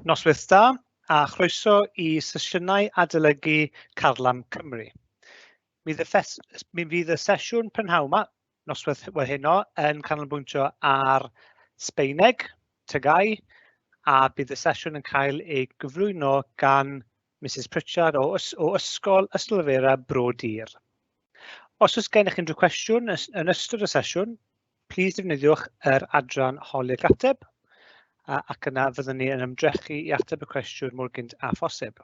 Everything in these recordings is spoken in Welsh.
Noswaith da a chroeso i sesiynau adolygu Carlam Cymru. Mi fydd y sesiwn prynhawn yma, noswaith heno, yn canolbwyntio ar Sbaeneg, TGAU, a bydd y sesiwn yn cael ei gyflwyno gan Mrs Pritchard o ysgol Ystolfera Bro Dir. Os oes gennych unrhyw cwestiwn yn ystod y sesiwn, plis defnyddiwch yr adran holi'r ateb, ac yna fyddwn ni yn ymdrechu i ateb y cwestiwn mor gynt a phosib.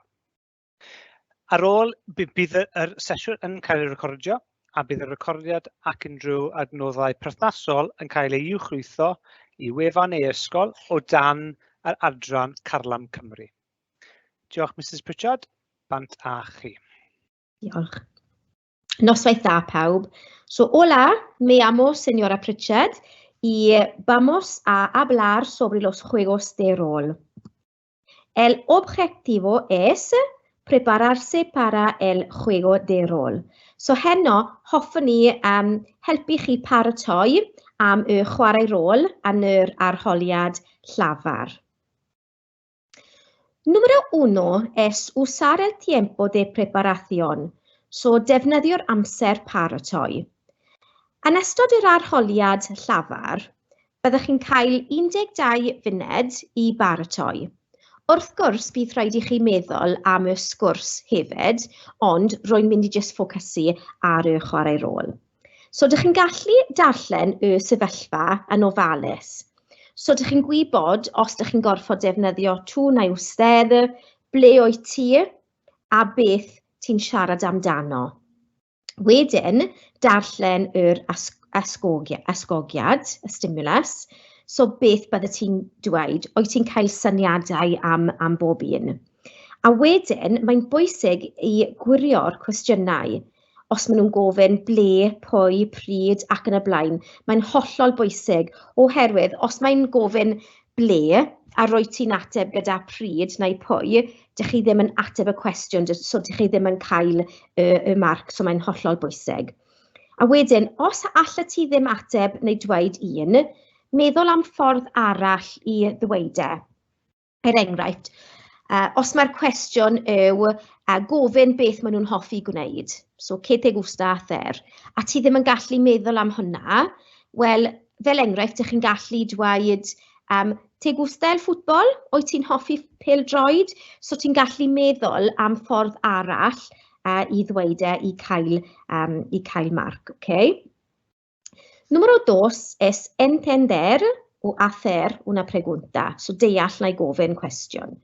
Ar ôl, bydd y sesiwn yn cael ei recordio, a bydd y recordiad ac unrhyw adnoddau perthnasol yn cael ei uwchlwytho i wefan e-ysgol o dan yr adran Carlam Cymru. Diolch Mrs Pritchard, bant a chi. Diolch. Noswaith da pawb. So, hola, me llamo señora Pritchard y vamos a hablar sobre los juegos de rol. El objetivo es prepararse para el juego de rol. So heno, hoffwn ni helpu chi paratoi am y chwarae rôl yn yr arholiad llafar. Número 1 es usar el tiempo de preparación. So defnyddio'r amser paratoi. Yn ystod yr arholiad llafar, byddwch chi'n cael 12 funed i baratoi. Wrth gwrs, bydd rhaid i chi meddwl am y sgwrs hefyd, ond rwy'n mynd i jyst ffocysu ar y chwarae rôl. So, ydych chi'n gallu darllen y sefyllfa yn ofalus. So, ydych chi'n gwybod os ydych chi'n gorfod defnyddio tŵn neu wstedd, ble o'i ti, a beth ti'n siarad amdano. Wedyn, darllen yr asgogiad, y stimulus, so beth bydde ti'n dweud, o'i ti'n cael syniadau am bob un. A wedyn, mae'n bwysig i gwirio'r cwestiynau. Os maen nhw'n gofyn ble, pwy, pryd ac yn y blaen, mae'n hollol bwysig oherwydd os mae'n gofyn ble a roi ti'n ateb gyda pryd neu pwy, dych chi ddim yn ateb y cwestiwn, so dych chi ddim yn cael y marc, so mae'n hollol bwysig. A wedyn, os allet ti ddim ateb neu dweud un, meddwl am ffordd arall i ddweud e. Enghraifft, os mae'r cwestiwn yw gofyn beth maen nhw'n hoffi gwneud, so que te gusta hacer, a ti ddim yn gallu meddwl am hwnna, wel, fel enghraifft, ydych chi'n gallu dweud te gusta el ffwtbol, o'i ti'n hoffi pêl-droed, so ti'n gallu meddwl am ffordd arall i ddweud e i cael marc, okay? Número 2 es entender o hacer una pregunta, so deall neu gofyn cwestiwn.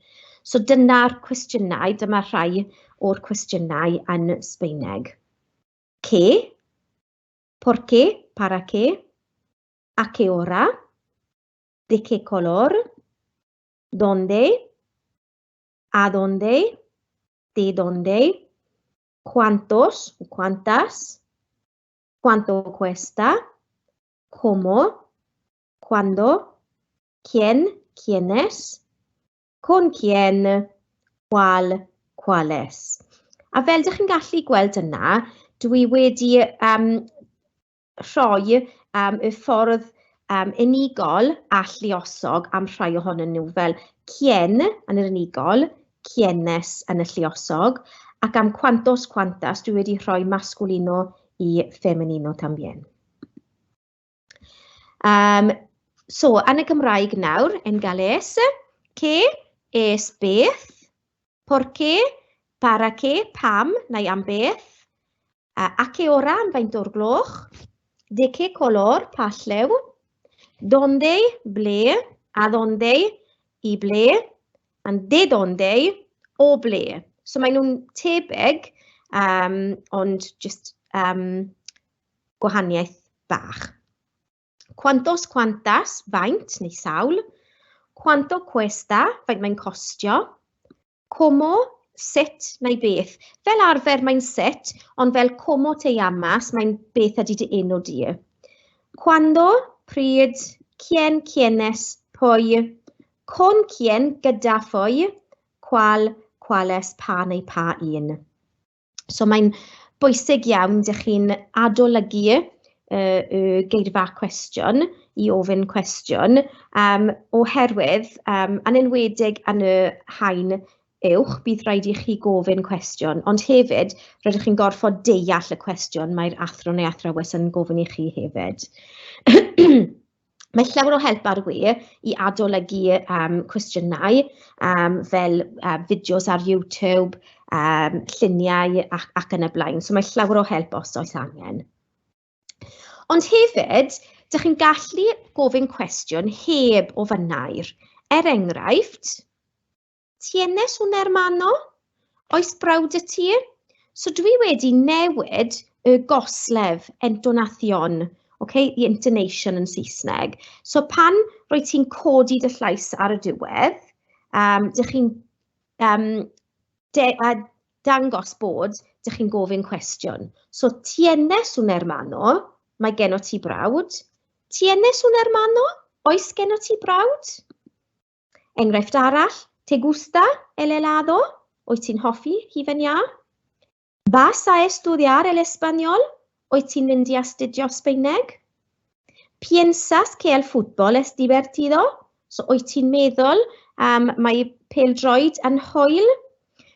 So dyna'r cwestiynau, dyma rhai o'r cwestiynau yn Sbaeneg. ¿Qué? ¿Por qué? ¿Para qué? ¿A qué hora? ¿De qué color? ¿Dónde? ¿A dónde? ¿De dónde? ¿Cuántos? ¿Cuántas? ¿Cuánto cuesta? ¿Cómo? ¿Cuándo? ¿Quién? ¿Quiénes? ¿Con quién? ¿Cuál? ¿Cuáles? A fel dych chi'n gallu gweld yna, dwi wedi rhoi y ffordd unigol a lluosog am rhai ohonyn nhw fel quién yn yr unigol, quiénes yn y lluosog, ac am cuantos, cuantas, dwi wedi rhoi masculino i femenino también. So, yn y Gymraeg nawr, en galés, que es beth, por qué, para qué, pam, neu am beth, a qué hora, am faint o'r gloch, de qué color, pa llew, donde, ble, a donde, i ble, and de donde, o ble. So mae nhw'n tebyg, ond just gwahaniaeth bach. ¿Cuántos, cuántas, faint neu sawl? ¿Cuánto cuesta, faint mae'n costio? ¿Cómo, sut neu beth? Fel arfer mae'n sut, ond fel como te llamas, mae'n beth ydy dy enw di. ¿Cuándo, pryd, quién, quiénes, pwy? Con quién, gyda phwy? ¿Cuál, cuáles, pa neu pa un? So mae'n bwysig iawn dych chi'n adolygu y geirfa cwestiwn i ofyn cwestiwn, oherwydd, yn enwedig yn y haen uwch, bydd rhaid i chi gofyn cwestiwn, ond hefyd, rydych chi'n gorfod deall y cwestiwn mae'r athro neu athrawes yn gofyn i chi hefyd. Mae llawer o help ar y we i adolygu cwestiynau fel fideos ar YouTube, lluniau ac yn y blaen. So mae llawer o help os oes angen. Ond hefyd, dych chi'n gallu gofyn cwestiwn heb ofynnau'r. Enghraifft, ¿tienes un hermano? Oes brawd y ti? So dwi wedi newid y goslef, entonacion, okay, the intonation yn Saesneg. So pan roi ti'n codi dy llais ar y diwedd, dych chi'n dangos bod dych chi'n gofyn cwestiwn. So tienes un hermano, mae gen o ti brawd. Tienes un hermano? Oes gen o ti brawd? Enghraifft arall, te gusta el helado? Wyt ti'n hoffi hufen iâ? Vas a estudiar el español? Wyt ti'n mynd i astudio Sbaeneg? Piensas que el fútbol es divertido? So wyt ti'n meddwl mae pêl-droed yn hwyl?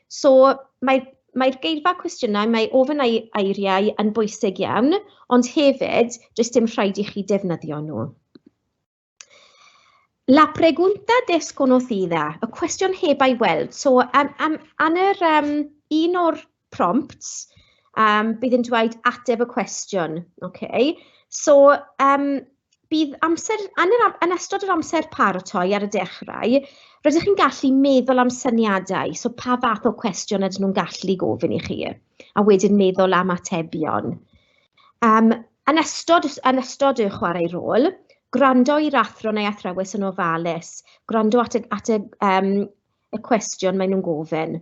So mae'r geirfa cwestiynau, mae ofyn eiriau yn bwysig iawn, ond hefyd, does dim rhaid i chi defnyddio nhw. La pregunta desconocida, y cwestiwn heb ei weld. So yn un o'r prompts, bydd yn dweud ateb y cwestiwn. Okay? So, bydd amser, yn ystod yr amser paratoi ar y dechrau, rydych chi'n gallu meddwl am syniadau, so pa fath o cwestiwn ydyn nhw'n gallu gofyn i chi, a wedyn meddwl am atebion. Yn ystod y chwarae rôl, gwrando i'r athro neu athrawes yn ofalus, gwrando at y cwestiwn maen nhw'n gofyn.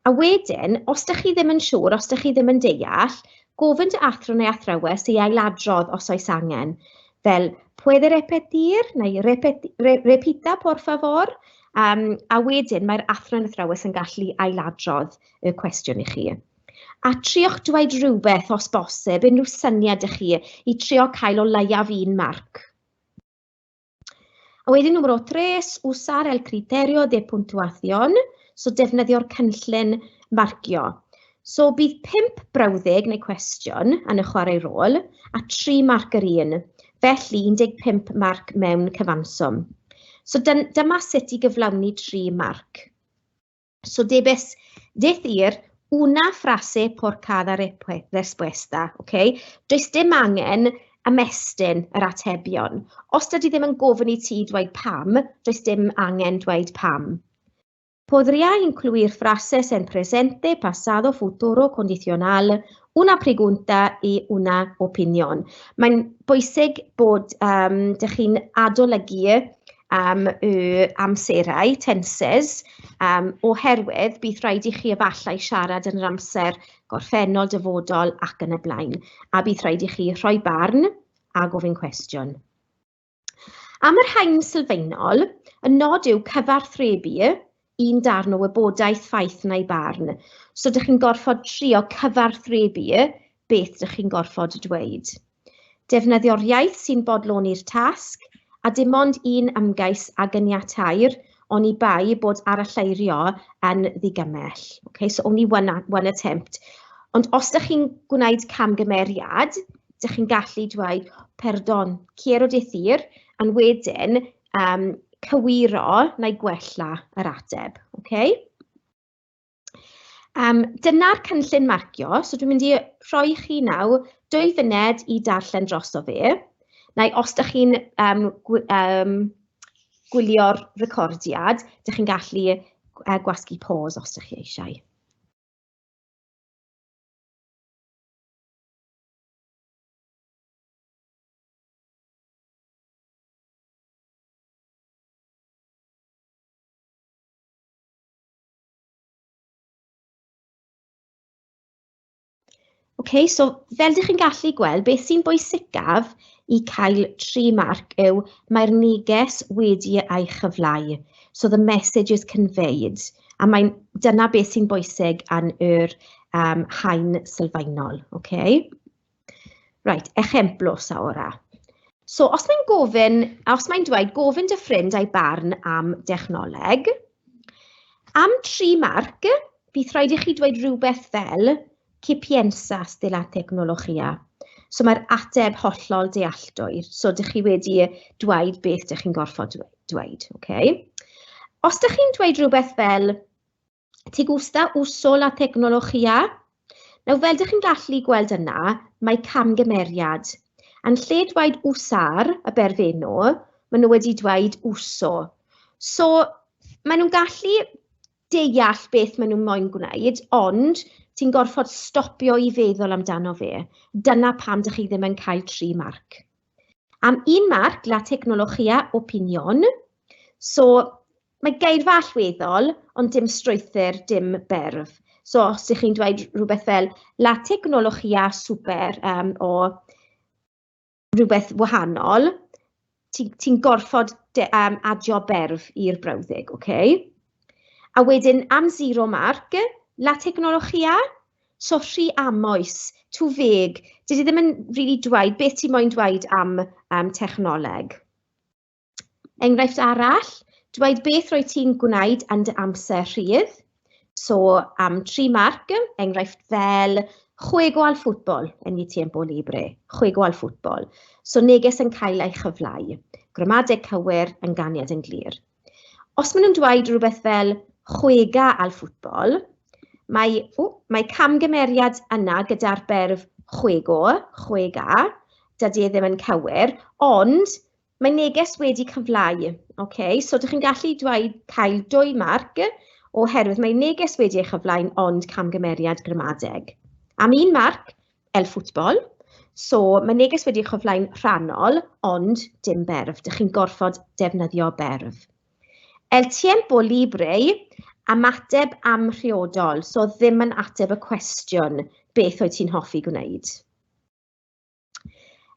A wedyn, os ydych chi ddim yn siŵr, os ydych chi ddim yn deall, gofyn dy athro neu athrawes i ailadrodd os oes angen. Fel, puede repetir, neu repita, por favor. A wedyn, mae'r athro neu athrawes yn gallu ailadrodd y cwestiwn i chi. A triwch dweud rhywbeth os bosib, unrhyw syniad ych chi, i trio cael o leiaf 1 marc. A wedyn, número 3, usar el criterio de puntuación, so defnyddio'r cynllun marcio. So bydd 5 brawddeg neu cwestiwn yn y chwarae rôl a 3 marc yr un, felly 15 marc mewn cyfanswm. So dyma sut i gyflawni 3 marc. So decir una frase por cada respuesta, okay? Does dim angen ymestyn yr atebion. Os dydy ddim yn gofyn i ti dweud pam, does dim angen dweud pam. Podría incluir frases en presente, pasado, futuro, condicional, una pregunta y una opinión. Mae'n bwysig bod dych chi'n adolygu amserau, tenses, oherwydd bydd rhaid i chi efallai siarad yn yr amser gorffennol, dyfodol ac yn y blaen. A bydd rhaid i chi rhoi barn a gofyn cwestiwn. Am yr haen sylfaenol, y nod yw cyfarthrebu un darn o wybodaeth ffaith neu barn. So dych chi'n gorfod trio cyfarthrebu beth dych chi'n gorfod dweud. Defnyddio'r iaith sy'n bodloni'r tasg, a dim ond un ymgais a gyniatair, ond i bai bod aralleirio yn ddigymell. Okay, so only one attempt. Ond os dych chi'n gwneud camgymeriad, dych chi'n gallu dweud, perdon, quiero decir, yn wedyn, cywiro neu gwella yr ateb. Okay? Dyna'r cynllun marcio, so dwi'n mynd i rhoi chi nawr 2 funed i darllen drosto fe, neu os ydych chi'n gwylio'r recordiad, ydych chi'n gallu gwasgu pause os ydych chi eisiau. Okay, so fel ydych chi'n gallu gweld, beth sy'n bwysicaf i cael 3 marc yw mae'r neges wedi ei chyflau. So the message is conveyed. A dyna beth sy'n bwysig yn yr haen sylfaenol. Okay? Right, ejemplos ahora. So, os mae'n dweud gofyn dy ffrind a'i barn am dechnoleg, am 3 marc, bydd rhaid i chi dweud rhywbeth fel ¿Qué piensas de la tecnología? So mae'r ateb hollol dealltwyr. So dych chi wedi dweud beth dych chi'n gorfod dweud. Okay? Os dych chi'n dweud rhywbeth fel ¿Te gusta uso la tecnología? Nawr fel dych chi'n gallu gweld yna, mae camgymeriad. Yn lle dweud usar, y berfenw, maen nhw wedi dweud uso. So maen nhw'n gallu deall beth maen nhw'n moyn gwneud, ond ti'n gorfod stopio i feddwl amdano fe. Dyna pam dych chi ddim yn cael 3 marc. Am 1 marc, la tecnología opinion. So, mae geirfa allweddol, ond dim strwythyr, dim berf. So, os ydych chi'n dweud rhywbeth fel la tecnología super o rhywbeth wahanol, ti'n gorfod adio berf i'r brawddeg, okay? A wedyn am 0 marc, la tecnología, so rhy amwys, too vague. Dydy ddim yn really dweud beth ti'n moyn dweud am technoleg. Enghraifft arall, dweud beth roedd ti'n gwneud yn dy amser rhydd. So am 3 marc, enghraifft fel juego al fútbol en mi tiempo libre, juego al fútbol. So neges yn cael ei chyflau. Gramadeg cywir yn ganiad yn glir. Os maen nhw'n dweud rhywbeth fel juega al fútbol, mae camgymeriad yna gyda'r berf juego, juega, dydy ddim yn cywir, ond mae neges wedi cyflau. Okay? So dych chi'n gallu cael 2 marc oherwydd mae neges wedi ei chyflau'n ond camgymeriad gramadeg. Am 1 marc, el fútbol, so mae neges wedi ei chyflau'n rhannol, ond dim berf. Dych chi'n gorfod defnyddio berf. El tiempo libre, ymateb am rhiodol, so ddim yn ateb y cwestiwn beth wyt ti'n hoffi gwneud.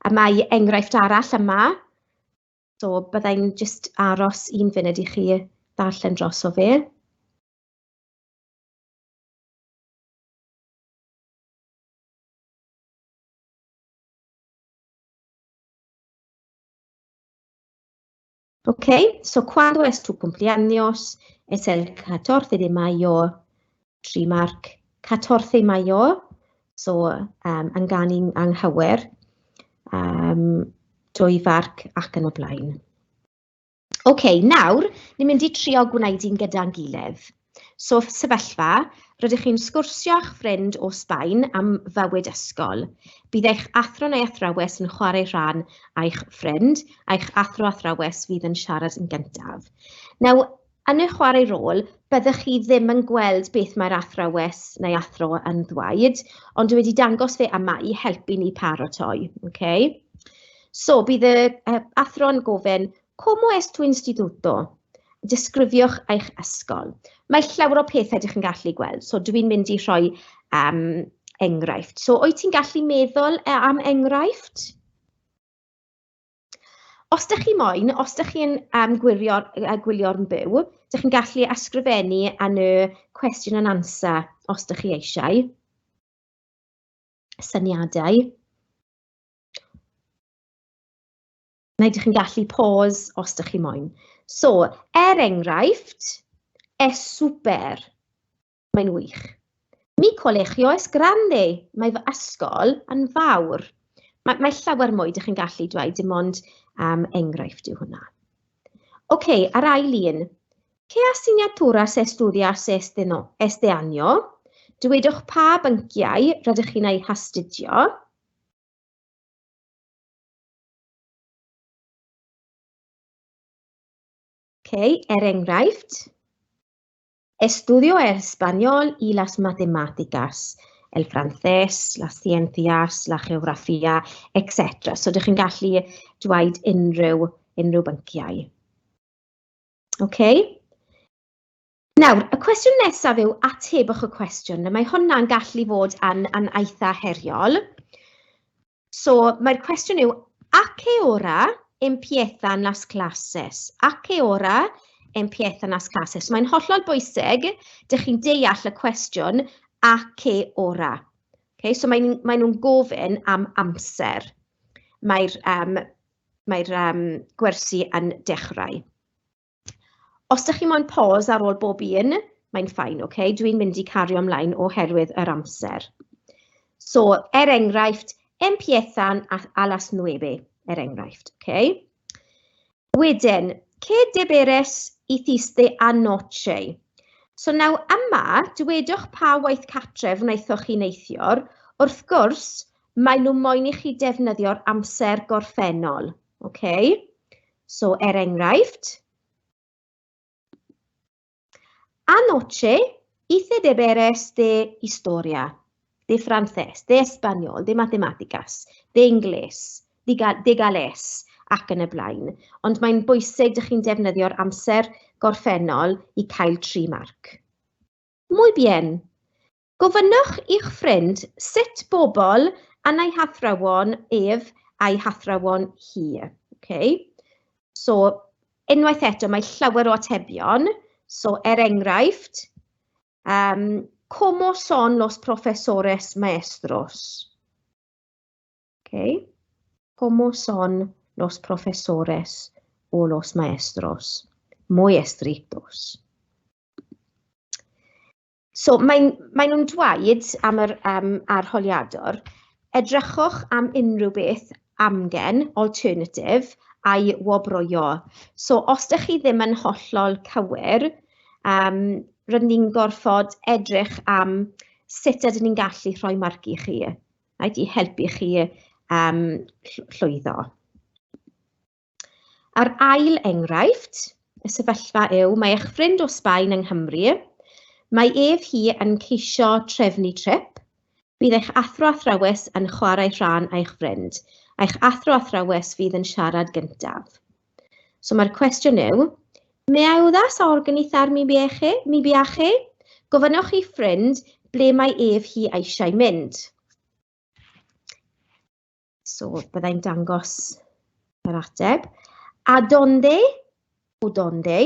A mae enghraifft arall yma, so byddai'n just aros 1 funud i chi ddarllen dros o fe. Ok, so cuando es tu cumpleaños? Es el 14 de mayo, 3 marc, 14 mayo, so yn gani'n anghywir, 2 farc ac yn y blaen. Ok, nawr, ni'n mynd i trio gwneud un gyda'n gilydd. So, sefyllfa, rydych chi'n sgwrsio â'ch ffrind o Sbaen am fywyd ysgol. Bydd eich athro neu athrawes yn chwarae rhan a'ch ffrind, a'ch athrawes fydd yn siarad yn gyntaf. Nawr, yn y chwarae rôl, byddwch chi ddim yn gweld beth mae'r athrawes neu athro yn ddweud, ond dwi wedi dangos fe yma i helpu ni paratoi. Okay? So, bydd y athro yn gofyn, ¿Cómo es tu instituto? Disgrifiwch eich ysgol. Mae llawer o pethau ydych chi'n gallu gweld, so dwi'n mynd i rhoi enghraifft. So, wyt ti'n gallu meddwl am enghraifft? Os ydych chi moyn, os ydych chi'n gwylio'r yn byw, ydych chi'n gallu ysgrifennu yn y question and answer os ydych chi eisiau. Syniadau. Neu ydych chi'n gallu pause os ydych chi moyn. So, enghraifft, es super. Mae'n wych. Mi colegio es grande. Mae fy ysgol yn fawr. Mae llawer mwy ydych chi'n gallu dweud, dim ond enghraifft yw hwnna. Ok, ar ail un. ¿Qué asignaturas estudias este año? Dywedwch pa bynciau rydych chi'n ei hastudio. Ok, enghraifft. Estudio el español y las matemáticas. El francés, las ciencias, la geografía, etc. So, ydych chi'n gallu dweud unrhyw bynciau. Ok? Nawr, y cwestiwn nesaf yw atebwch y cwestiwn. Mae hwnna'n gallu fod yn eitha heriol. So, mae'r cwestiwn yw, ¿a qué hora empiezan las clases? ¿A qué hora empiezan las clases? Mae'n hollol bwysig, dych chi'n deall y cwestiwn, ¿a qué hora? Okay, so mae nhw'n gofyn am amser. Mae'r gwersi yn dechrau. Os ydych chi moyn pause ar ôl bob un, mae'n ffain, okay? Dwi'n mynd i cario ymlaen oherwydd yr amser. So, enghraifft, empiezan a las 9, enghraifft, okay? Wedyn, ¿qué deberes hiciste anoche? So, nawr yma, dywedwch pa waith cartref wnaethoch chi neithiwr, wrth gwrs, mae nhw moyn i chi defnyddio'r amser gorffennol, okay? So, enghraifft, anoche hice deberes de historia, de francés, de español, de matemáticas, de inglés, de galés, ac yn y blaen. Ond mae'n bwysig ydych chi'n defnyddio'r amser gorffennol i cael 3 marc. Muy bien. Gofynnwch i'ch ffrind sut bobl yn ei hathrawon ef a'i hathrawon hi. Okay? So, unwaith eto, mae llawer o atebion. So, enghraifft, ¿cómo son los profesores maestros? Okay. ¿Cómo son los profesores o los maestros? Muy estrictos. So, mae nhw'n dweud am yr arholiadwr, edrychwch am unrhyw beth amgen, alternative, a'i wobrwyo. So, os ydych chi ddim yn hollol cywir, rydyn ni'n gorfod edrych am sut ydyn ni'n gallu rhoi marc i chi, i helpu chi llwyddo. Ar ail enghraifft, y sefyllfa yw, mae eich ffrind o Sbaen yng Nghymru, mae ef hi yn ceisio trefnu trip, bydd eich athro athrawes yn chwarae rhan eich ffrind. Eich athro athrawes fydd yn siarad gyntaf. So mae'r cwestiwn yw, me ayudas a organizar mi viaje? Gofynnwch i ffrind ble mae ef hi eisiau mynd. So byddai'n dangos yr ateb. A donde, o donde,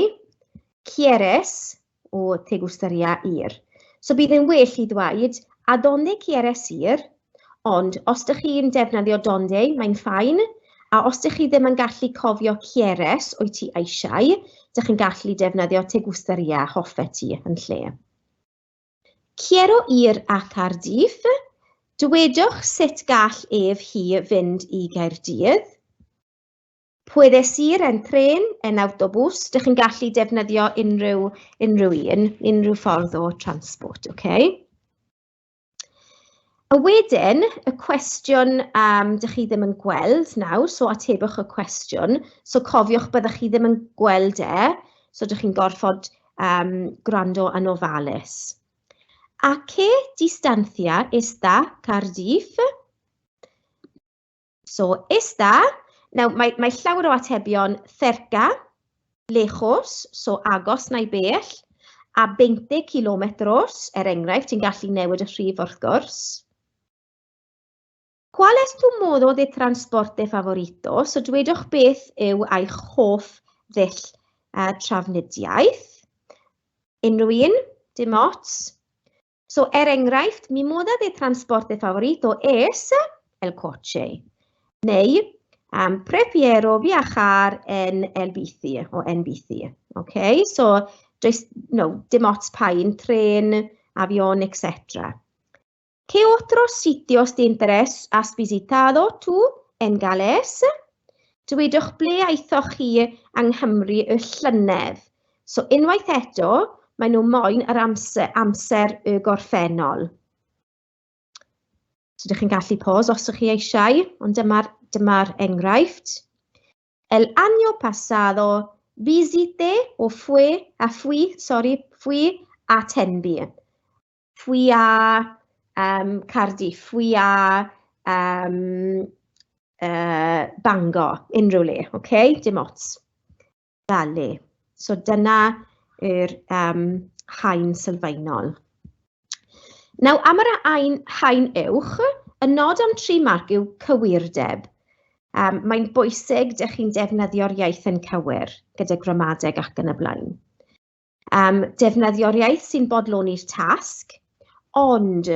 quieres, o te gustaría ir. So bydd yn well i ddweud, a donde quieres ir? Ond, os ydych chi'n defnyddio donde, mae'n ffain, a os ydych chi ddim yn gallu cofio quieres wyt ti eisiau, ydych chi'n gallu defnyddio te gustaría, hoffe ti yn lle. Quiero ir a Cardiff, dywedwch sut gall ef hi fynd i Gaerdydd. Puedes ir en tren, en autobús, ydych chi'n gallu defnyddio unrhyw ffordd o transport, okay? A wedyn, y cwestiwn dych chi ddim yn gweld nawr, so atebwch y cwestiwn. So cofiwch byddwch chi ddim yn gweld so dych chi'n gorfod gwrando yn ofalus. A qué distancia está Cardiff? So, está, now mae llawer o atebion cerca, lejos, so agos neu bell, a 20 kilómetros, enghraifft, ti'n gallu newid y rhif wrth gwrs. ¿Cuál es tu modo de transporte favorito? So dwedwch beth yw eich hoff ddull trafnidiaeth. Unrhyw un, dim ots. So enghraifft, mi modo de transporte favorito es el coche. Neu, prefiero viajar en el bici o en bici. Okay? So, dim ots pain, tren, avión, etc. ¿Qué otros sitios de interés has visitado tú en Gales? Dywedwch ble aethoch chi yng Nghymru y llynedd. So unwaith eto, mae nhw moyn yr amser y gorffennol. So ydych chi'n gallu pause os ydych chi eisiau, ond dyma'r enghraifft. El año pasado visité o fui a Tenby. Fui a Cardiff, fui a Bangor, unrhyw le, okay? Dim ots. Dale. So dyna yw'r haen sylfaenol. Nawr, am yr haen uwch, y nod am 3 marc yw cywirdeb. Mae'n bwysig ydych chi'n defnyddio'r iaith yn cywir, gyda gramadeg ac yn y blaen. Defnyddio'r iaith sy'n bodloni'r tasg, ond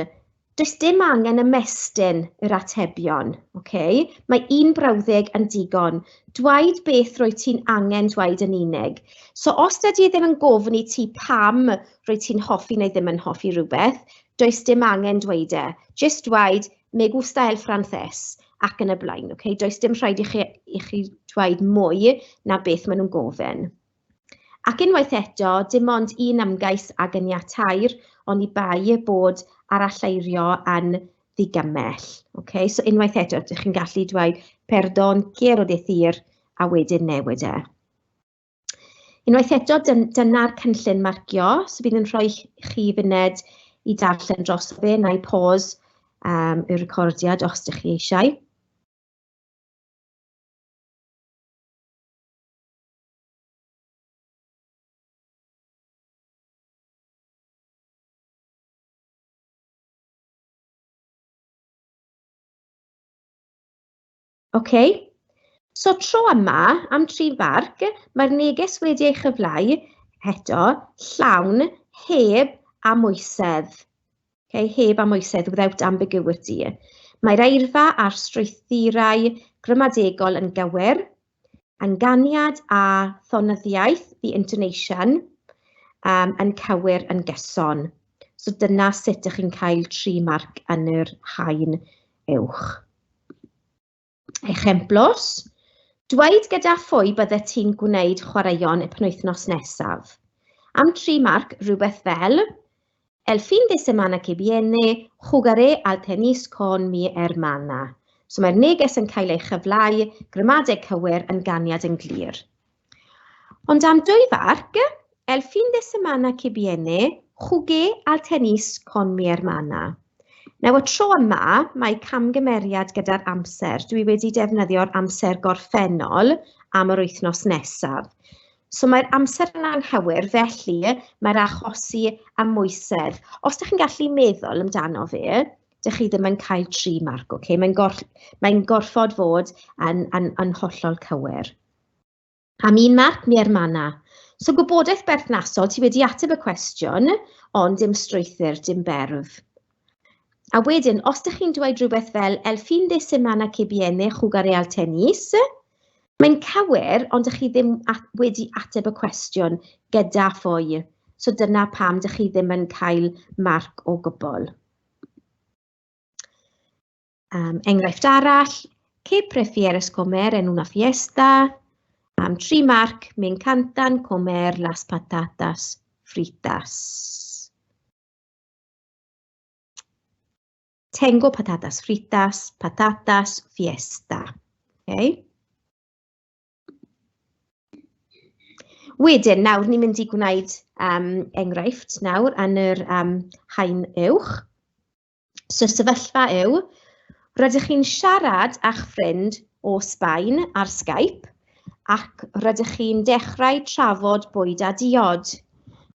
Does dim angen ymestyn yr atebion, okay? Mae un brawddeg yn digon. Dweud beth rwy ti'n angen dweud yn unig. So os dydy ddim yn gofyn i ti pam rwy ti'n hoffi neu ddim yn hoffi rhywbeth, does dim angen dweud e. Just dweud, me gusta el francés, ac yn y blaen, okay? Does dim rhaid i chi dweud mwy na beth maen nhw'n gofyn. Ac unwaith eto, dim ond un ymgais a gyniatair, ond i bai bod aralleirio yn ddigymell. Okay? So unwaith eto, ydych chi'n gallu dweud, perdon, quiero decir, a wedyn newid e. Unwaith eto, dyna'r cynllun marcio, so bydd yn rhoi chi funed i darllen dros fe, neu pause y recordiad os ydych chi eisiau. Okay. So tro yma, am 3 farc, mae'r neges wedi ei chyflau eto llawn heb amwysedd. Okay, heb amwysedd, without ambiguity. Mae'r eirfa a'r strwythurau gramadegol yn gywir, ynganiad a thonyddiaeth, the intonation, yn cywir yn gyson. So dyna sut ydych chi'n cael 3 marc yn yr haen uwch. Ejemplos. Dweud gyda phwy bydde ti'n gwneud chwaraeon y penwythnos nesaf. Am 3 marc, rhywbeth fel, el fin de semana que viene, jugaré al tenis con mi hermana. So mae'r neges yn cael ei chyflau, gramadeg cywir yn ganiad yn glir. Ond am 2 farc, el fin de semana que viene, jugué al tenis con mi hermana. Nawr, y tro yma, mae camgymeriad gyda'r amser. Dwi wedi defnyddio'r amser gorffennol am yr wythnos nesaf. So mae'r amser yn anghywir, felly mae'r achosi amwysedd. Os ydych chi'n gallu meddwl amdano fe, ydych chi ddim yn cael 3 marc, okay? Mae'n gorfod fod yn hollol cywir. Am 1 marc, mi hermana. So gwybodaeth berthnasol, ti wedi ateb y cwestiwn, ond dim strwythur, dim berf. A wedyn, os ydych chi'n dweud rhywbeth fel el fin de semana que viene jugaré al tenis, mae'n cywir, ond ydych chi ddim wedi ateb y cwestiwn gyda phwy. So dyna pam ydych chi ddim yn cael marc o gwbl. Enghraifft arall, ¿qué prefieres comer en una fiesta? 3 marc, me encantan comer las patatas fritas. Tengo patatas fritas, patatas, fiesta. Okay. Wedyn, nawr ni'n mynd i gwneud enghraifft nawr yn yr haen uwch. So sefyllfa yw, rydych chi'n siarad a'ch ffrind o Sbaen ar Skype ac rydych chi'n dechrau trafod bwyd a diod.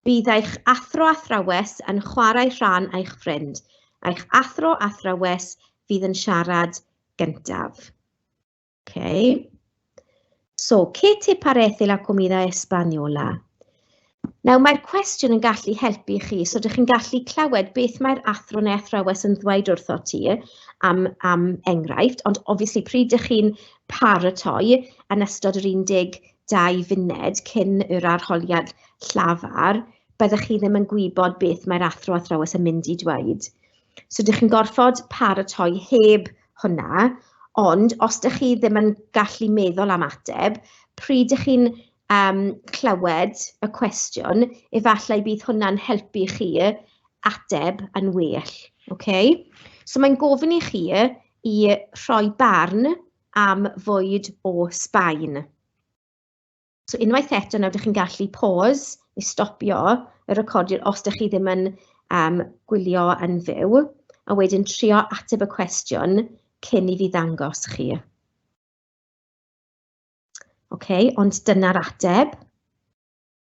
Bydd eich athro athrawes yn chwarae rhan eich ffrind. Eich athro athrawes fydd yn siarad gyntaf. Okay. So, ¿qué te parece la comida española? Nawr, mae'r cwestiwn yn gallu helpu chi, so ydych chi'n gallu clywed beth mae'r athro neu athrawes yn ddweud wrtho ti am enghraifft, ond obviously pryd ydych chi'n paratoi yn ystod yr 12 funed cyn yr arholiad llafar, byddech chi ddim yn gwybod beth mae'r athro athrawes yn mynd i dweud. So ydych chi'n gorfod paratoi heb hwnna, ond os ydych chi ddim yn gallu meddwl am ateb, pryd ydych chi'n clywed y cwestiwn, efallai bydd hwnna'n helpu chi ateb yn well. Okay? So mae'n gofyn i chi i rhoi barn am fwyd o Sbaen. So unwaith eto, nawr ydych chi'n gallu pause, neu stopio y recordiad os ydych chi ddim yn gwylio yn fyw, a wedyn trio ateb y cwestiwn cyn i fi ddangos chi. Okay, ond dyna'r ateb.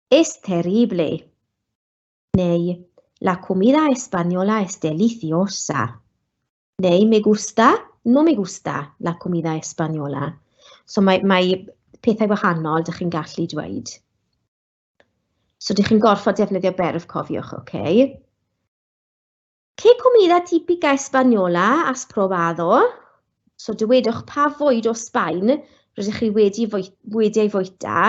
Es terrible. Neu, la comida española es deliciosa. Neu, me gusta, no me gusta la comida española. So mae pethau wahanol ydych chi'n gallu dweud. So ydych chi'n gorfod defnyddio berf, cofiwch, okay? ¿Qué comida típica española has probado? So dywedwch pa fwyd o Sbaen rydych chi wedi ei fwyta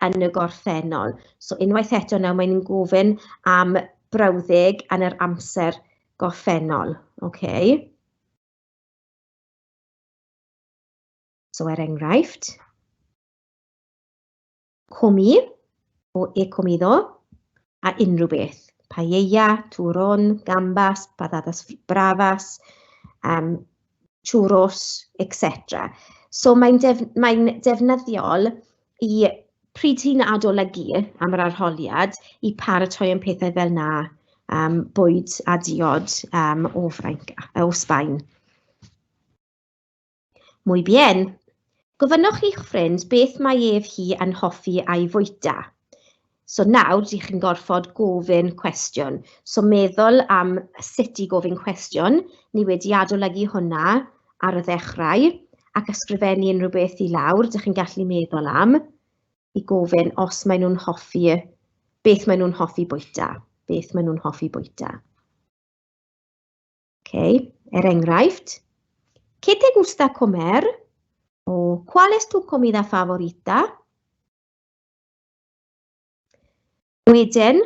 yn y gorffennol. So unwaith eto nawr mae'n gofyn am brawddeg yn yr amser gorffennol. Okay. So enghraifft. Comí o he comido a unrhyw beth. Paella, turrón, gambas, patatas bravas, churros, etc. So mae'n defnyddiol i pryd ti'n adolygu am yr arholiad i paratoi am pethau fel na, bwyd a diod o Sbaen. Muy bien. Gofynnwch i'ch ffrind beth mae ef hi yn hoffi a'i fwyta. So nawr, ydych chi'n gorfod gofyn cwestiwn. So meddwl am sut i gofyn cwestiwn, ni wedi adolygu hwnna ar y ddechrau, ac ysgrifennu unrhyw beth i lawr, ydych chi'n gallu meddwl am, i gofyn os maen nhw'n hoffi, beth maen nhw'n hoffi bwyta. Beth maen nhw'n hoffi bwyta. Okay, enghraifft. ¿Qué te gusta comer? O ¿cuál es tu comida favorita? Wedyn,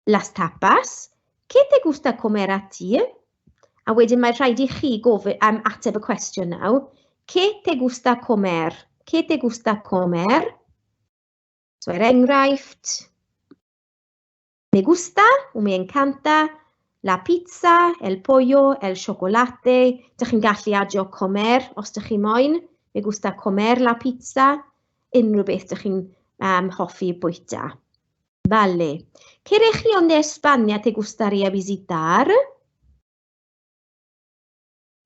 las tapas. ¿Qué te gusta comer a ti? A wedyn mae rhaid i chi gofyn ateb y cwestiwn nawr. ¿Qué te gusta comer? ¿Qué te gusta comer? So enghraifft. Me gusta o me encanta la pizza, el pollo, el chocolate. Dych chi'n gallu adio comer os dych chi moyn. Me gusta comer la pizza. Unrhyw beth dych chi'n hoffi bwyta. Vale. ¿Qué región de España te gustaría visitar?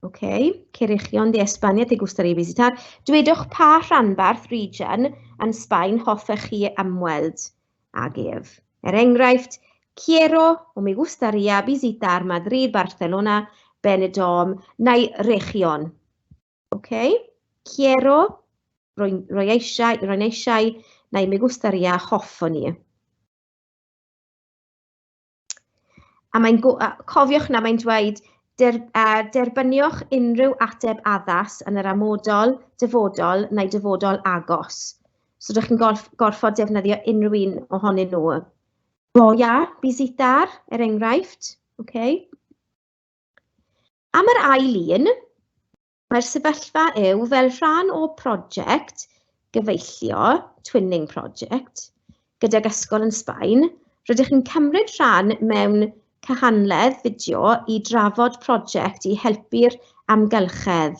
Okay. ¿Qué región de España te gustaría visitar? Dwedwch pa rhanbarth region yn Sbaen hoffech chi ymweld ag ef. Enghraifft, quiero o me gustaría visitar Madrid, Barcelona, Benidorm, neu región. Okay. Quiero, roi eisiau, neu me gustaría hoffwn ni. A cofiwch na mae'n dweud, derbyniwch unrhyw ateb addas yn yr amodol, dyfodol neu dyfodol agos. So dych chi'n gorfod defnyddio unrhyw un ohonyn nhw. Voy a visitar, enghraifft. Okay. Am yr ail un, mae'r sefyllfa yw fel rhan o prosiect gyfeillio, twinning project, gydag ysgol yn Sbaen, rydych chi'n cymryd rhan mewn cyhanledd fideo i drafod prosiect i helpu'r amgylchedd.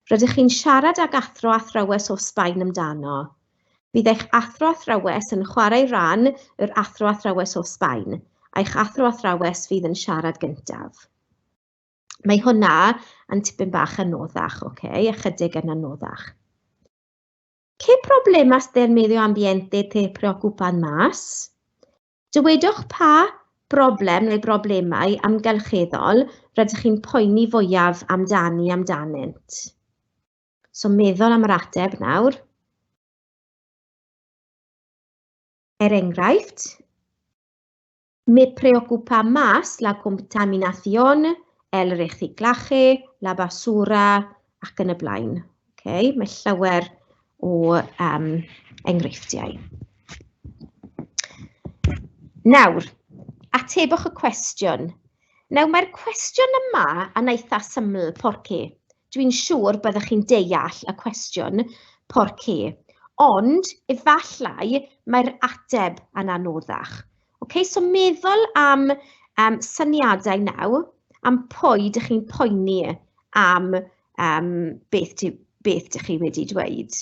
Rydych chi'n siarad ag athro athrawes o Sbaen amdano. Bydd eich athro athrawes yn chwarae ran yr athro athrawes o Sbaen, a'ch athro athrawes fydd yn siarad gyntaf. Mae hwnna yn tipyn bach anoddach, okay? Ychydig yn anoddach. ¿Qué problemas del medio ambiente te preocupan más? Dywedwch pa broblem neu broblemau amgylcheddol rydych chi'n poeni fwyaf amdanynt. So meddwl am yr ateb nawr. Enghraifft. Me preocupa más la contaminación, el reciclaje, la basura ac yn y blaen. Okay? Mae llawer o enghreifftiau. Nawr, atebwch y cwestiwn. Nawr, mae'r cwestiwn yma yn eitha syml, por qué. Dwi'n siŵr byddwch chi'n deall y cwestiwn por qué. Ond, efallai, mae'r ateb yn anoddach. Okay, so meddwl am syniadau nawr, am pwy dych chi'n poeni am beth dych chi wedi dweud.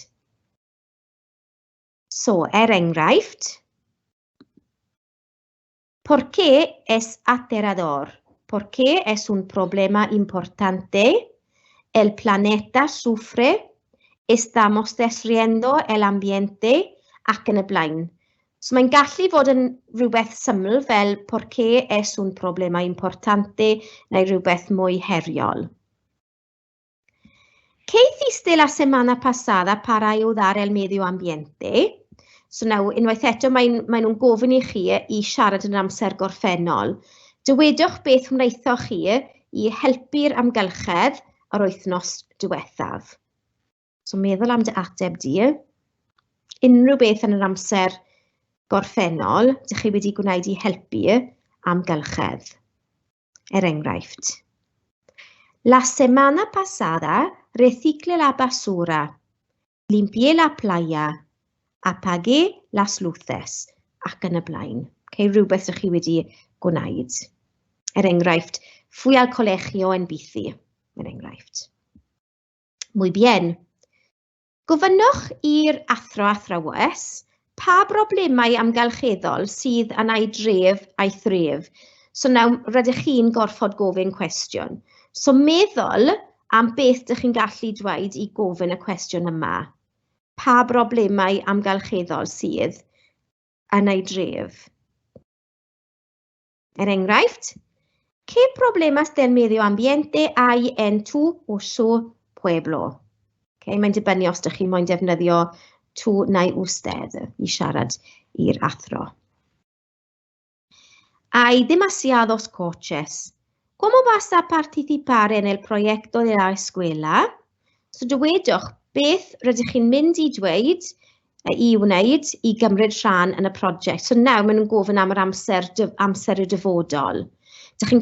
So, enghraifft. ¿Por qué es aterrador? ¿Por qué es un problema importante? El planeta sufre. Estamos destruyendo el ambiente ac yn y blaen. So mae'n gallu fod yn rhywbeth syml fel por qué es un problema importante neu rhywbeth mwy heriol. ¿Qué hiciste la semana pasada para ayudar el medio ambiente? So nawr, unwaith eto, mae nhw'n gofyn i chi i siarad yn amser gorffennol. Dywedwch beth wnaethoch chi i helpu'r amgylchedd yr wythnos diwethaf. So meddwl am dy ateb di. Unrhyw beth yn yr amser gorffennol, ydych chi wedi gwneud i helpu amgylchedd. Enghraifft. La semana pasada reciclé la basura, limpié la playa, apagué las luces, ac yn y blaen. Okay, rhywbeth ydych chi wedi gwneud. Enghraifft, fwy al colegio en bici. Enghraifft. Muy bien. Gofynnwch i'r athrawes pa broblemau amgylcheddol sydd yn ei dref a'i thref. So nawr rydych chi'n gorfod gofyn cwestiwn. So meddwl am beth ydych chi'n gallu dweud i gofyn y cwestiwn yma. Pa broblemau amgylcheddol sydd yn ei dref. Enghraifft, ¿qué problemas del medio ambiente hay en tu o su pueblo? Okay, mae'n dibynnu os ydych chi'n moyn defnyddio tu neu usted i siarad i'r athro. Hay demasiados coches. ¿Cómo vas a participar en el proyecto de la escuela? So dywedwch beth rydych chi'n mynd i dweud i wneud i gymryd rhan yn y prosiect. So nawr maen nhw'n gofyn am yr amser y dyfodol. Dych chi'n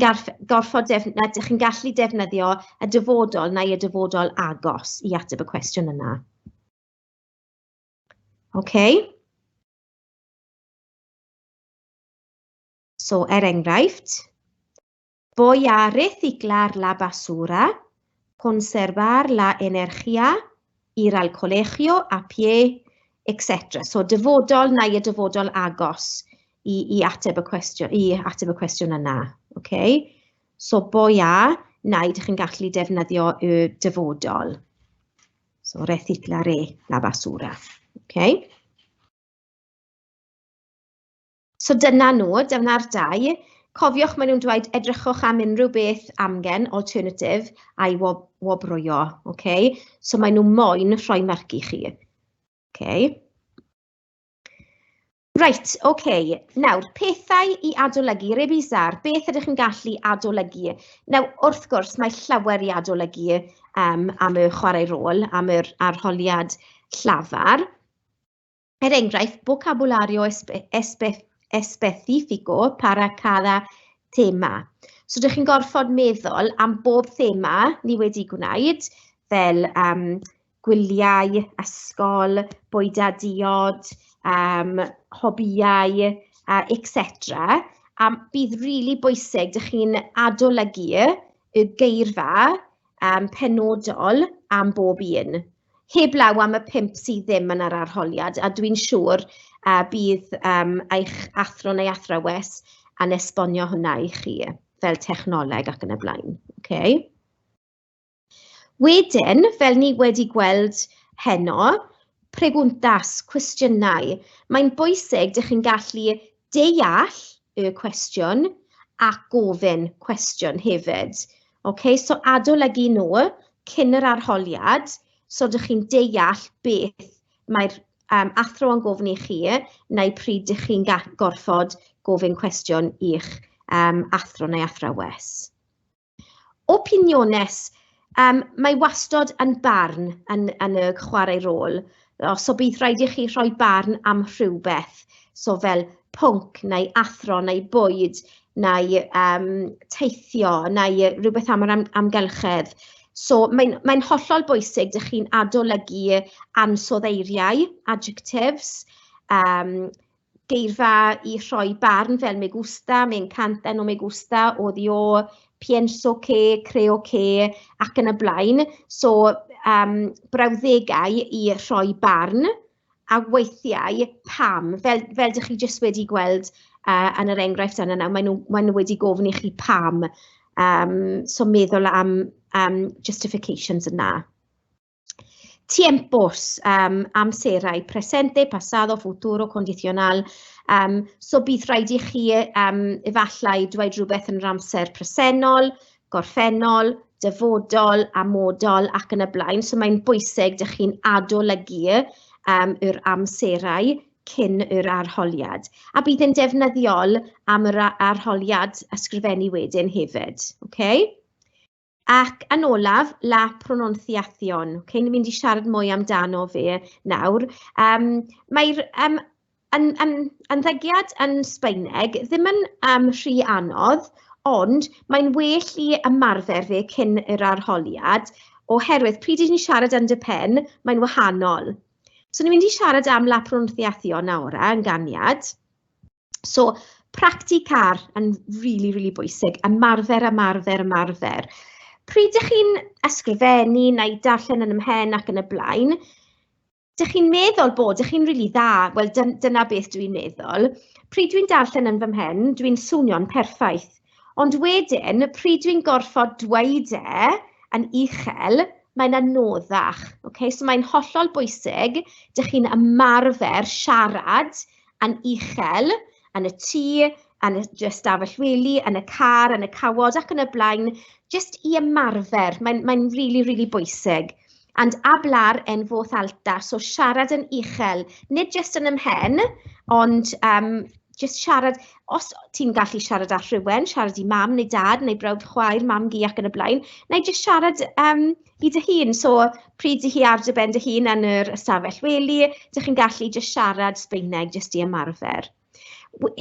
gallu defnyddio y dyfodol neu y dyfodol agos i ateb y cwestiwn yna. Okay. So, enghraifft, voy a reciclar la basura, conservar la energía, ir al colegio a pie, etc. So, dyfodol neu y dyfodol agos i ateb y cwestiwn yna. Okay? So, voy a, neu ydych chi'n gallu defnyddio y dyfodol. So, reciclaré la basura. Okay? So, dyna'r dau. Cofiwch maen nhw'n dweud edrychwch am unrhyw beth amgen, alternative, a'i wobrwyo. Okay? So, maen nhw moyn rhoi marc i chi. Okay? Right, okay. Nawr, pethau i adolygu, rebisar, beth ydych chi'n gallu adolygu? Nawr, wrth gwrs, mae llawer i adolygu am y chwarae rôl, am yr arholiad llafar. Enghraifft, vocabulario específico para cada tema. So, ydych chi'n gorfod meddwl am bob thema ni wedi gwneud, fel gwyliau, ysgol, bwyda diod, hobïau, etc. Bydd rili bwysig ydych chi'n adolygu y geirfa penodol am bob un. Heblaw am y 5 sydd ddim yn yr arholiad, a dwi'n siŵr bydd eich athro neu athrawes yn esbonio hwnna i chi, fel technoleg ac yn y blaen. Okay? Wedyn, fel ni wedi gweld heno, preguntas, cwestiynau. Mae'n bwysig ydych chi'n gallu deall y cwestiwn ac gofyn cwestiwn hefyd. Okay? So, adolygu nhw cyn yr arholiad, so ydych chi'n deall beth mae'r athro yn gofyn i chi, neu pryd ydych chi'n gorfod gofyn cwestiwn i'ch athro neu athrawes. Opiniones, mae wastod yn barn yn y chwarae rôl. So bydd rhaid i chi rhoi barn am rhywbeth, so fel pwnc neu athro neu bwyd neu teithio neu rhywbeth am yr amgylchedd. So mae'n hollol bwysig ydych chi'n adolygu ansoddeiriau, adjectives, geirfa i rhoi barn fel me gusta, me encanta, no me gusta, odio, pienso que, creo que, ac yn y blaen. So, brawddegau i rhoi barn, a weithiau pam, fel ydych chi jyst wedi gweld yn yr enghraifft yna nawr, maen nhw wedi gofyn i chi pam. So, meddwl am justifications yna. Tiempos, amserau, presente, pasado, futuro, condicional. So bydd rhaid i chi efallai dweud rhywbeth yn yr amser presennol, gorffennol, dyfodol, amodol ac yn y blaen. So mae'n bwysig ydych chi'n adolygu yr amserau cyn yr arholiad. A bydd yn defnyddiol am yr arholiad ysgrifennu wedyn hefyd. Okay? Ac yn olaf, la pronunciación. Okay? Ni'n mynd i siarad mwy amdano fe nawr. Mae'r ymddygiad yn Sbaeneg ddim yn rhy anodd, ond mae'n well i ymarfer fe cyn yr arholiad, oherwydd pryd ni'n siarad yn dy pen, mae'n wahanol. So ni'n mynd i siarad am la pronunciación nawr, yn ganiad. So, practicar yn really bwysig, ymarfer. Pryd ydych chi'n ysgrifennu neu darllen yn ymhen ac yn y blaen, ydych chi'n meddwl bod ydych chi'n rili dda, wel dyna beth dwi'n meddwl. Pryd dwi'n darllen yn fy mhen, dwi'n swnio'n perffaith. Ond wedyn, pryd dwi'n gorfod dweud yn uchel, mae'n anoddach. Okay? So mae'n hollol bwysig, ydych chi'n ymarfer siarad yn uchel, yn y tŷ, yn y stafell wely, yn y car, yn y cawod ac yn y blaen, just i ymarfer. Mae'n really bwysig. And hablar en voz alta, so siarad yn uchel, nid just yn ymhen, ond just siarad, os ti'n gallu siarad â rhywun, siarad i mam neu dad neu brawd chwaer, mam gi ac yn y blaen, neu just siarad i dy hun. So, pryd dy hi ar dy ben dy hun yn yr ystafell wely, ydych chi'n gallu just siarad Sbaeneg just i ymarfer.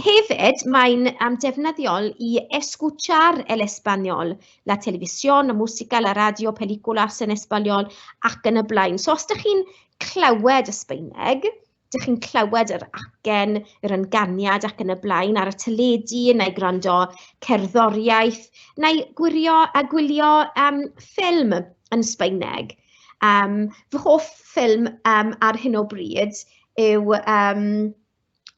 Hefyd, mae'n defnyddiol i escuchar el español, la televisión, la música, la radio, películas en español ac yn y blaen. So, os ydych chi'n clywed y Sbaeneg, ydych chi'n clywed yr acen, yr ynganiad ac yn y blaen ar y teledu, neu gwrando cerddoriaeth, neu gwylio ffilm yn Sbaeneg. Fy hoff ffilm ar hyn o bryd yw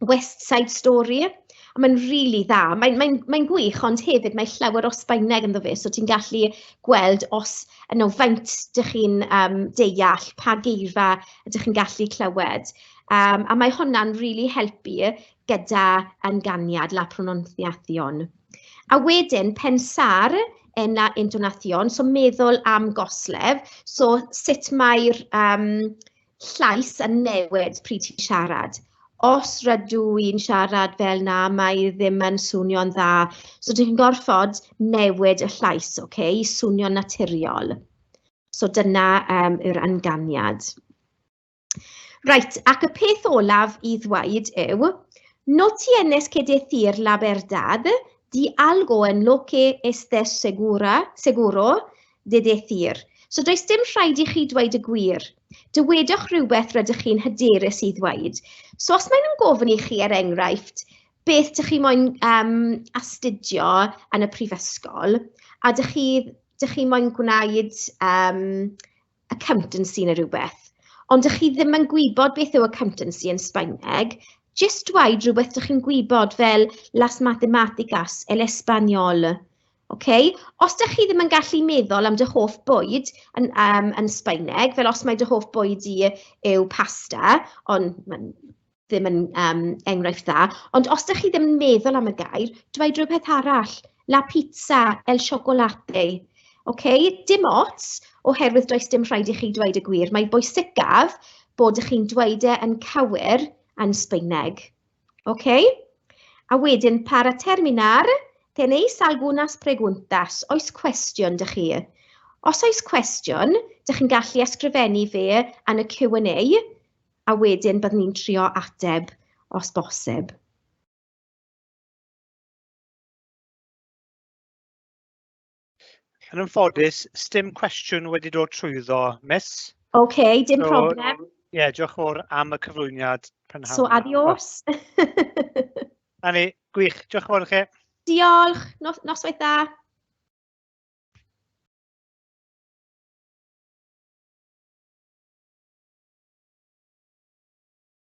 West Side Story. A mae'n really dda. Mae'n gwych, ond hefyd mae llawer o Sbaeneg ynddo fe, so ti'n gallu gweld os faint ydych chi'n deall, pa geirfa ydych chi'n gallu clywed. A mae hwnna'n really helpu gyda ynganiad, la pronunciación. A wedyn, pensar en la entonación, so meddwl am goslef, so sut mae'r llais yn newid pryd ti'n siarad. Os rydw i'n siarad fel na, mae ddim yn swnio'n dda. So dwi'n gorfod newid y llais, okay? I swnio'n naturiol. So dyna yw'r ynganiad. Right, ac y peth olaf i ddweud yw, no tienes que decir la verdad, di algo en lo que estés seguro de decir. So does dim rhaid i chi dweud y gwir. Dywedwch rhywbeth rydych chi'n hyderus i ddweud. So os maen nhw'n gofyn i chi er enghraifft, beth ydych chi moyn astudio yn y prifysgol, a ydych chi moyn gwneud accountancy neu rhywbeth, ond ydych chi ddim yn gwybod beth yw accountancy yn Sbaeneg, just dweud rhywbeth ydych chi'n gwybod fel las matemáticas, el español. Okay? Os ydych chi ddim yn gallu meddwl am dy hoff bwyd yn Sbaeneg, fel os mae dy hoff bwyd i yw pasta, ond ddim yn enghraifft dda, ond os ydych chi ddim yn meddwl am y gair, dweud rhywbeth arall, la pizza, el chocolate. Okay? Dim ots, oherwydd does dim rhaid i chi dweud y gwir. Mae bwysicaf bod ych chi'n dweud yn cywir yn Sbaeneg. Okay? A wedyn, para terminar, tenéis algunas preguntas. Oes cwestiwn dych chi? Os oes cwestiwn, dych chi'n gallu ysgrifennu fe yn y Q&A, a wedyn byddwn ni'n trio ateb os bosib. Yn ymffodus, sdim cwestiwn wedi dod trwyddo, miss. Okay, dim problem. Ie, diolch fawr am y cyflwyniad prynhawn. So, adios. Ani, gwych, diolch fawr i chi. Diolch, noswaith dda.